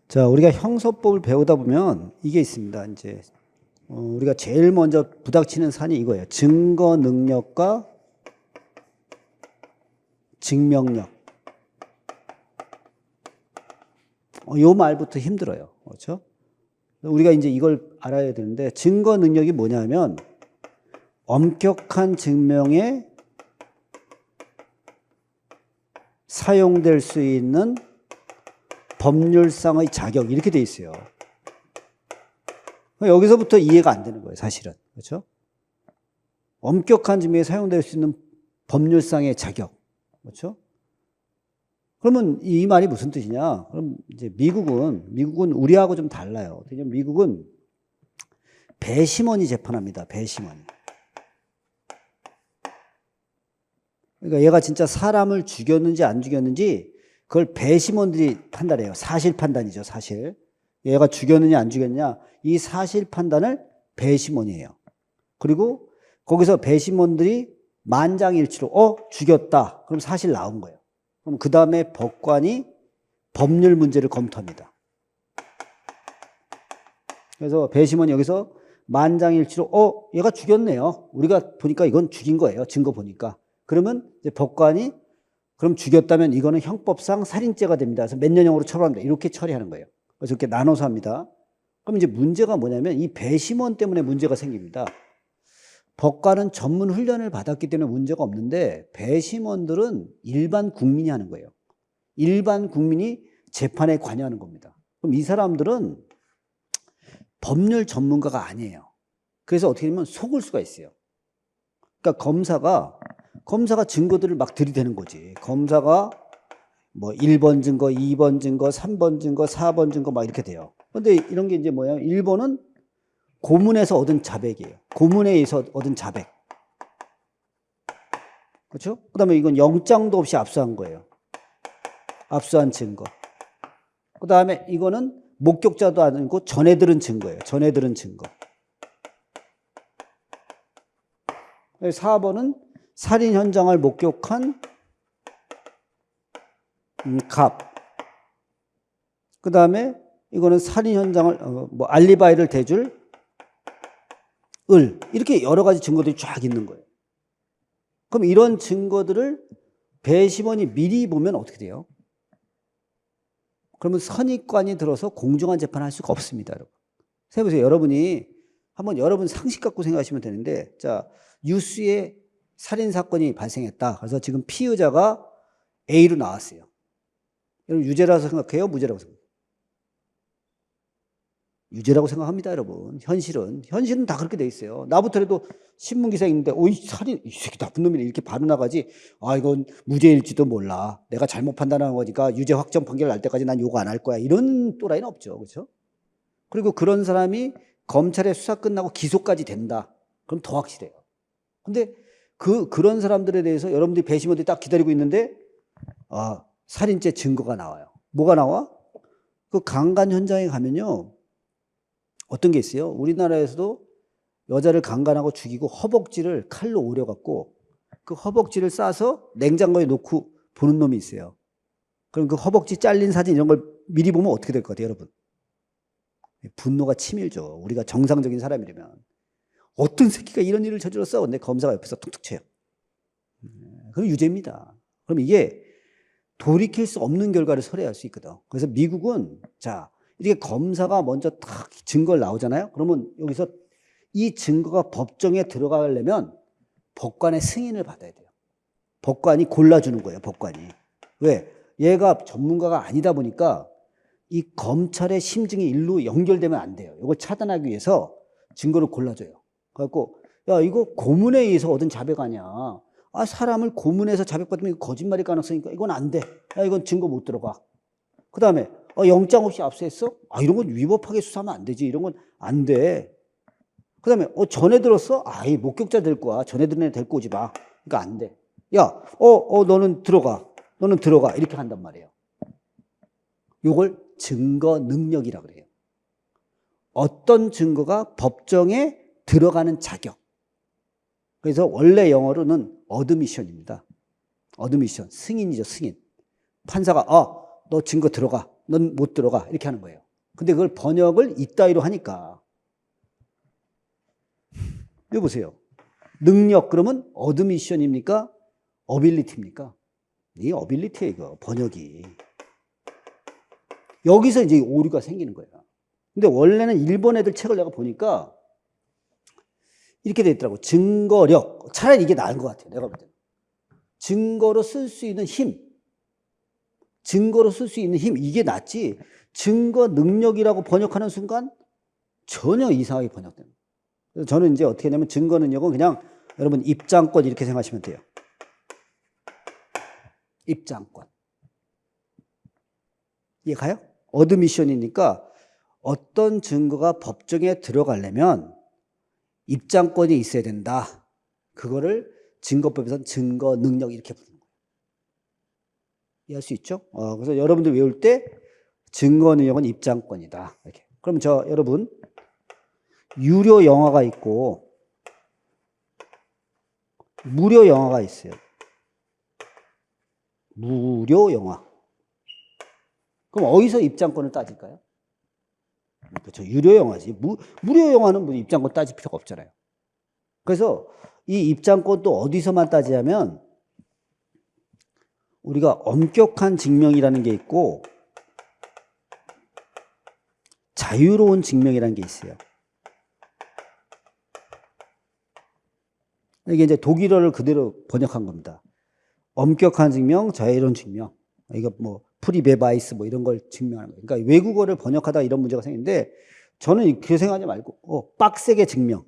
자, 우리가 형소법을 배우다 보면 이게 있습니다. 이제 우리가 제일 먼저 부닥치는 산이 이거예요. 증거 능력과 증명력. 요 말부터 힘들어요. 그렇죠? 우리가 이제 이걸 알아야 되는데, 증거 능력이 뭐냐면 엄격한 증명에 사용될 수 있는 법률상의 자격, 이렇게 돼 있어요. 여기서부터 이해가 안 되는 거예요, 사실은. 그렇죠? 엄격한 증명에 사용될 수 있는 법률상의 자격. 그렇죠? 그러면 이 말이 무슨 뜻이냐? 그럼 이제 미국은 우리하고 좀 달라요. 미국은 배심원이 재판합니다. 배심원이. 그러니까 얘가 진짜 사람을 죽였는지 안 죽였는지 그걸 배심원들이 판단해요. 사실 판단이죠, 사실. 얘가 죽였느냐 안 죽였느냐, 이 사실 판단을 배심원이에요. 그리고 거기서 배심원들이 만장일치로 죽였다. 그럼 사실 나온 거예요. 그럼 그 다음에 법관이 법률 문제를 검토합니다. 그래서 배심원이 여기서 만장일치로 얘가 죽였네요. 우리가 보니까 이건 죽인 거예요. 증거 보니까. 그러면 이제 법관이 그럼 죽였다면 이거는 형법상 살인죄가 됩니다. 그래서 몇 년형으로 처벌합니다. 이렇게 처리하는 거예요. 그래서 이렇게 나눠서 합니다. 그럼 이제 문제가 뭐냐면 이 배심원 때문에 문제가 생깁니다. 법관은 전문 훈련을 받았기 때문에 문제가 없는데 배심원들은 일반 국민이 하는 거예요. 일반 국민이 재판에 관여하는 겁니다. 그럼 이 사람들은 법률 전문가가 아니에요. 그래서 어떻게 되면 속을 수가 있어요. 그러니까 검사가 증거들을 막 들이대는 거지. 검사가 뭐 1번 증거, 2번 증거, 3번 증거, 4번 증거 막 이렇게 돼요. 근데 이런 게 이제 뭐야? 1번은 고문에서 얻은 자백이에요. 고문에 의해서 얻은 자백. 그렇죠? 그 다음에 이건 영장도 없이 압수한 거예요. 압수한 증거. 그 다음에 이거는 목격자도 아니고 전해 들은 증거예요. 전해 들은 증거. 4번은 살인 현장을 목격한 갑. 그 다음에 이거는 살인 현장을 알리바이를 대줄 을. 이렇게 여러 가지 증거들이 쫙 있는 거예요. 그럼 이런 증거들을 배심원이 미리 보면 어떻게 돼요? 그러면 선입관이 들어서 공정한 재판을 할 수가 없습니다, 여러분. 생각해보세요. 여러분이 한번 여러분 상식 갖고 생각하시면 되는데, 자, 뉴스에 살인 사건이 발생했다. 그래서 지금 피의자가 A로 나왔어요. 여러분 유죄라고 생각해요? 무죄라고 생각해요? 유죄라고 생각합니다, 여러분. 현실은 다 그렇게 돼 있어요. 나부터라도 신문기사 있는데 이 살인, 이 새끼 나쁜 놈이네 이렇게 바로 나가지. 이건 무죄일지도 몰라. 내가 잘못 판단한 거니까 유죄 확정 판결 날 때까지 난 요거 안 할 거야. 이런 또라이는 없죠. 그렇죠? 그리고 그런 사람이 검찰의 수사 끝나고 기소까지 된다. 그럼 더 확실해요. 근데 그런 사람들에 대해서 여러분들이 배심원들이 딱 기다리고 있는데 살인죄 증거가 나와요. 뭐가 나와? 그 강간 현장에 가면요. 어떤 게 있어요? 우리나라에서도 여자를 강간하고 죽이고 허벅지를 칼로 오려갖고 그 허벅지를 싸서 냉장고에 놓고 보는 놈이 있어요. 그럼 그 허벅지 잘린 사진 이런 걸 미리 보면 어떻게 될 것 같아요, 여러분? 분노가 치밀죠. 우리가 정상적인 사람이라면. 어떤 새끼가 이런 일을 저질렀어? 근데 검사가 옆에서 툭툭 쳐요. 그럼 유죄입니다. 그럼 이게 돌이킬 수 없는 결과를 설해할 수 있거든. 그래서 미국은 이렇게 검사가 먼저 딱 증거를 나오잖아요. 그러면 여기서 이 증거가 법정에 들어가려면 법관의 승인을 받아야 돼요. 법관이 골라주는 거예요, 법관이. 왜? 얘가 전문가가 아니다 보니까 이 검찰의 심증이 일로 연결되면 안 돼요. 이걸 차단하기 위해서 증거를 골라줘요. 그래갖고, 야, 이거 고문에 의해서 얻은 자백 아니야. 사람을 고문해서 자백받으면 이거 거짓말일 가능성이 있으니까 이건 안 돼. 야, 이건 증거 못 들어가. 그 다음에, 영장 없이 압수했어? 이런 건 위법하게 수사하면 안 되지. 이런 건 안 돼. 그 다음에, 전해 들었어? 이 목격자 될 거야. 전해 들은 애 데리고 오지 마. 그러니까 안 돼. 야, 너는 들어가. 너는 들어가. 이렇게 한단 말이에요. 요걸 증거 능력이라고 그래요. 어떤 증거가 법정에 들어가는 자격. 그래서 원래 영어로는 어드미션입니다. 어드미션. 승인이죠, 승인. 판사가, 너 증거 들어가. 넌 못 들어가. 이렇게 하는 거예요. 근데 그걸 번역을 이따위로 하니까. 여기 보세요. 능력, 그러면 어드미션입니까? 어빌리티입니까? 이 어빌리티예요, 이거, 번역이. 여기서 이제 오류가 생기는 거예요. 근데 원래는 일본 애들 책을 내가 보니까 이렇게 돼 있더라고. 증거력. 차라리 이게 나은 것 같아요, 내가 볼 때는. 증거로 쓸 수 있는 힘. 증거로 쓸 수 있는 힘. 이게 낫지. 증거 능력이라고 번역하는 순간 전혀 이상하게 번역되는 거예요. 그래서 저는 이제 어떻게 하냐면 증거 능력은 그냥 여러분 입장권 이렇게 생각하시면 돼요. 입장권. 이해 가요? 어드미션이니까 어떤 증거가 법정에 들어가려면 입장권이 있어야 된다. 그거를 증거법에서는 증거 능력 이렇게 부르는 거예요. 이해할 수 있죠? 그래서 여러분들 외울 때 증거 능력은 입장권이다. 이렇게. 그럼 여러분 유료 영화가 있고 무료 영화가 있어요. 무료 영화. 그럼 어디서 입장권을 따질까요? 그렇죠. 유료 영화지. 무료 영화는 뭐 입장권 따질 필요가 없잖아요. 그래서 이 입장권도 어디서만 따지냐면 우리가 엄격한 증명이라는 게 있고 자유로운 증명이라는 게 있어요. 이게 이제 독일어를 그대로 번역한 겁니다. 엄격한 증명, 자유로운 증명. 이거 뭐 프리베바이스 뭐 이런 걸 증명하는 거예요. 그러니까 외국어를 번역하다 이런 문제가 생기는데 저는 그렇게 생각하지 말고 빡세게 증명.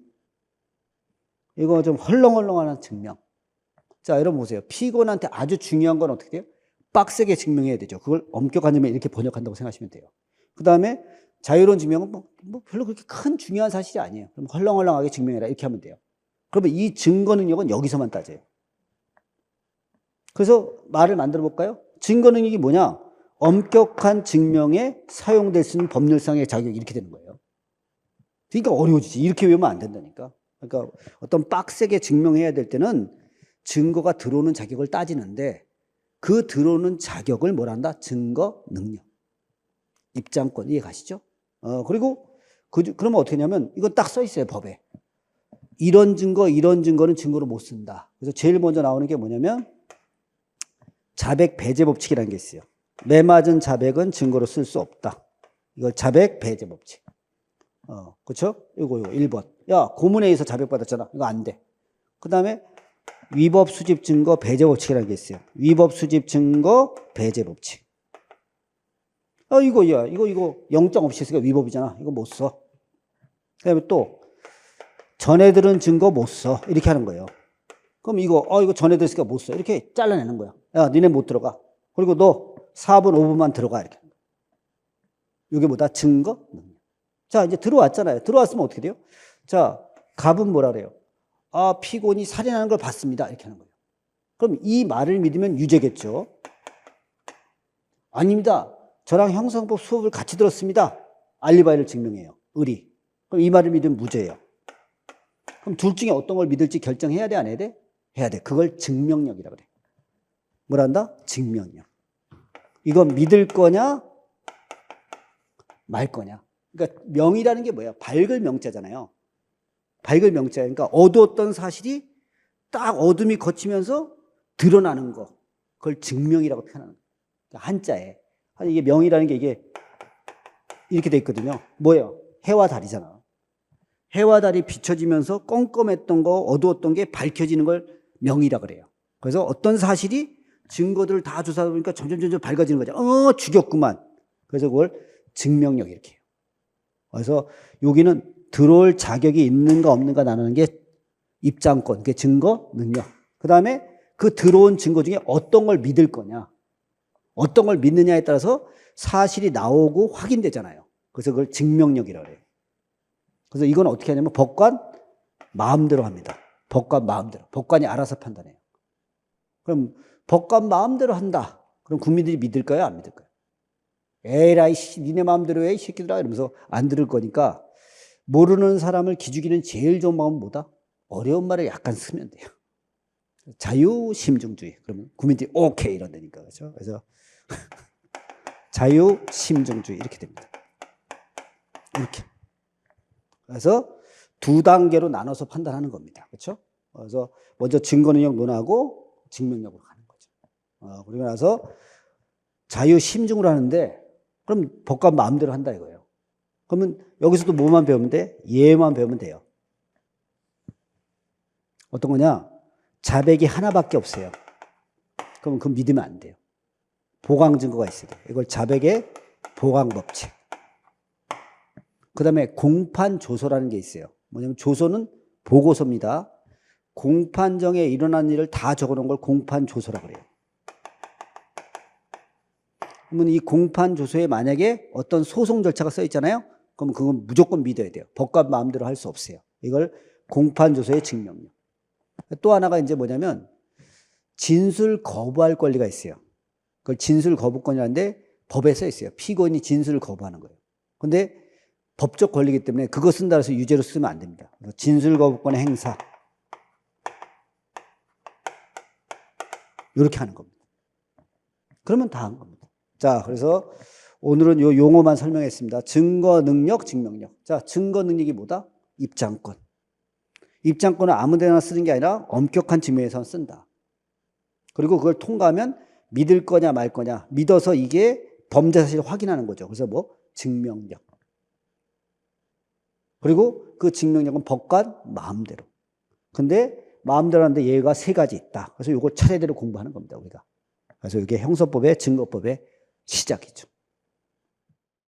이거 좀 헐렁헐렁한 증명. 자, 여러분 보세요. 피고인한테 아주 중요한 건 어떻게 돼요? 빡세게 증명해야 되죠. 그걸 엄격한 증명 이렇게 번역한다고 생각하시면 돼요. 그 다음에 자유로운 증명은 뭐 별로 그렇게 큰 중요한 사실이 아니에요. 그럼 헐렁헐렁하게 증명해라 이렇게 하면 돼요. 그러면 이 증거 능력은 여기서만 따져요. 그래서 말을 만들어 볼까요? 증거 능력이 뭐냐? 엄격한 증명에 사용될 수 있는 법률상의 자격 이렇게 되는 거예요. 그러니까 어려워지지. 이렇게 외우면 안 된다니까. 그러니까 어떤 빡세게 증명해야 될 때는 증거가 들어오는 자격을 따지는데 그 들어오는 자격을 뭐란다? 증거 능력. 입장권. 이해 가시죠? 그리고 그러면 어떻게 하냐면 이건 딱 써 있어요, 법에. 이런 증거는 증거로 못 쓴다. 그래서 제일 먼저 나오는 게 뭐냐면 자백 배제 법칙이라는 게 있어요. 매맞은 자백은 증거로 쓸 수 없다. 이걸 자백 배제 법칙. 그렇죠? 이거 1번. 야, 고문에 의해서 자백받았잖아. 이거 안 돼. 그다음에 위법 수집 증거 배제 법칙이라는 게 있어요. 위법 수집 증거 배제 법칙. 이거 영장 없이 했으니까 위법이잖아. 이거 못 써. 그다음에 또 전에 들은 증거 못 써. 이렇게 하는 거예요. 그럼 이거 전에 들었으니까 못 써. 이렇게 잘라내는 거야. 야, 니네 못 들어가. 그리고 너 4분, 5분만 들어가. 이렇게. 이게 뭐다? 증거? 자, 이제 들어왔잖아요. 들어왔으면 어떻게 돼요? 자, 갑은 뭐라 그래요? 아, 피고인이 살인하는 걸 봤습니다. 이렇게 하는 거예요. 그럼 이 말을 믿으면 유죄겠죠? 아닙니다. 저랑 형사법 수업을 같이 들었습니다. 알리바이를 증명해요. 의리. 그럼 이 말을 믿으면 무죄예요. 그럼 둘 중에 어떤 걸 믿을지 결정해야 돼, 안 해야 돼? 해야 돼. 그걸 증명력이라고 그래. 뭐란다? 증명력. 이건 믿을 거냐, 말 거냐. 그러니까 명이라는 게 뭐야? 밝을 명자잖아요. 밝을 명자. 그러니까 어두웠던 사실이 딱 어둠이 거치면서 드러나는 거. 그걸 증명이라고 표현하는 거예요. 그러니까 한자에. 이게 명이라는 게 이게 이렇게 돼 있거든요. 뭐예요? 해와 달이잖아. 해와 달이 비춰지면서 껌껌했던 거, 어두웠던 게 밝혀지는 걸 명이라 그래요. 그래서 어떤 사실이 증거들을 다 조사하다 보니까 점점 밝아지는 거죠. 죽였구만. 그래서 그걸 증명력 이렇게 해요. 그래서 여기는 들어올 자격이 있는가 없는가 나누는 게 입장권, 그게 증거 능력. 그 다음에 그 들어온 증거 중에 어떤 걸 믿을 거냐. 어떤 걸 믿느냐에 따라서 사실이 나오고 확인되잖아요. 그래서 그걸 증명력이라고 해요. 그래서 이건 어떻게 하냐면 법관 마음대로 합니다. 법관 마음대로. 법관이 알아서 판단해요. 그럼 법관 마음대로 한다. 그럼 국민들이 믿을까요? 안 믿을까요? 에라이 니네 마음대로 해 이 새끼들아 이러면서 안 들을 거니까 모르는 사람을 기죽이는 제일 좋은 방법은 뭐다? 어려운 말을 약간 쓰면 돼요. 자유심증주의. 그러면 국민들이 오케이 이런다니까. 그렇죠? 그래서 자유심증주의 이렇게 됩니다. 이렇게. 그래서 두 단계로 나눠서 판단하는 겁니다. 그렇죠? 그래서 먼저 증거능력 논하고 증명력으로 가는 거죠. 그리고 나서 자유심증으로 하는데 그럼 법관 마음대로 한다 이거예요. 그러면 여기서도 뭐만 배우면 돼? 예만 배우면 돼요. 어떤 거냐? 자백이 하나밖에 없어요. 그럼 그건 믿으면 안 돼요. 보강 증거가 있어야 돼요. 이걸 자백의 보강 법칙. 그 다음에 공판 조서라는 게 있어요. 뭐냐면 조서는 보고서입니다. 공판정에 일어난 일을 다 적어놓은 걸 공판 조서라고 그래요. 그러면 이 공판 조서에 만약에 어떤 소송 절차가 써 있잖아요. 그럼 그건 무조건 믿어야 돼요. 법관 마음대로 할 수 없어요. 이걸 공판 조서의 증명력. 또 하나가 이제 뭐냐면 진술 거부할 권리가 있어요. 그걸 진술 거부권이라는데 법에 써 있어요. 피고인이 진술을 거부하는 거예요. 근데 법적 권리이기 때문에 그거 쓴다 해서 유죄로 쓰면 안 됩니다. 진술 거부권의 행사. 이렇게 하는 겁니다. 그러면 다 한 겁니다. 자, 그래서 오늘은 요 용어만 설명했습니다. 증거 능력, 증명력. 자, 증거 능력이 뭐다? 입장권. 입장권은 아무 데나 쓰는 게 아니라 엄격한 증명에서 쓴다. 그리고 그걸 통과하면 믿을 거냐 말 거냐. 믿어서 이게 범죄 사실을 확인하는 거죠. 그래서 뭐? 증명력. 그리고 그 증명력은 법관 마음대로. 근데 마음대로 하는데 얘가 세 가지 있다. 그래서 이거 차례대로 공부하는 겁니다, 우리가. 그래서 이게 형사법의 증거법의 시작이죠.